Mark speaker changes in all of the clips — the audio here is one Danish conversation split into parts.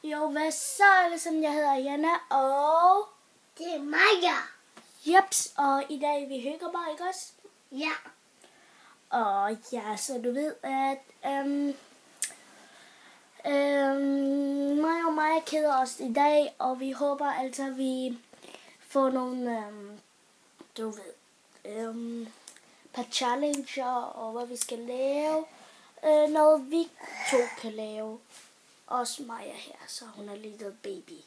Speaker 1: Jo, hvad så alle sammen? Jeg hedder Jana, og
Speaker 2: det er Maja.
Speaker 1: Jeps, og i dag vi hygger bare, ikke også?
Speaker 2: Ja.
Speaker 1: Og ja, så du ved, at mig og Maja keder os i dag, og vi håber altså, at vi får nogle, du ved, par challenger, og hvad vi skal lave. Noget vi to kan lave. Også Maja her, så hun er little baby.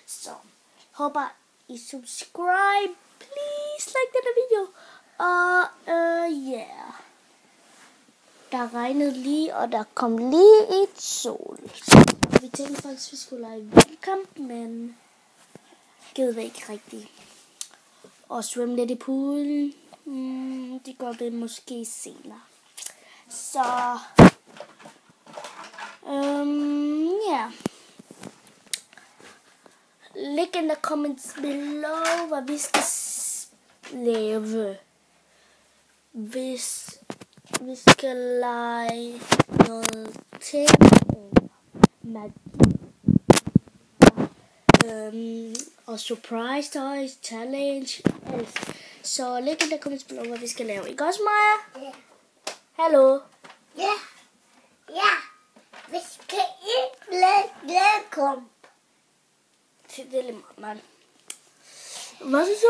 Speaker 1: Så håber I subscribe. Please like denne video. Og yeah. Der regnede lige, og der kom lige et sol. Så vi tænkte faktisk, at vi skulle lege vindkamp, men gider vi ikke rigtigt. Og svømme lidt i poolen. Det gør vi måske senere. Så yeah. Læg in the comments below, hvad vi skal lave. Hvis vi skal lege noget ting, magi, og surprise toys, challenge, alt. Så læg in the comments below, hvad vi skal lave. Ikke også, Maja?
Speaker 2: Ja.
Speaker 1: Hallo?
Speaker 2: Ja. Ja. Vi skal ikke lade kom.
Speaker 1: Det er lidt meget. Hvad så,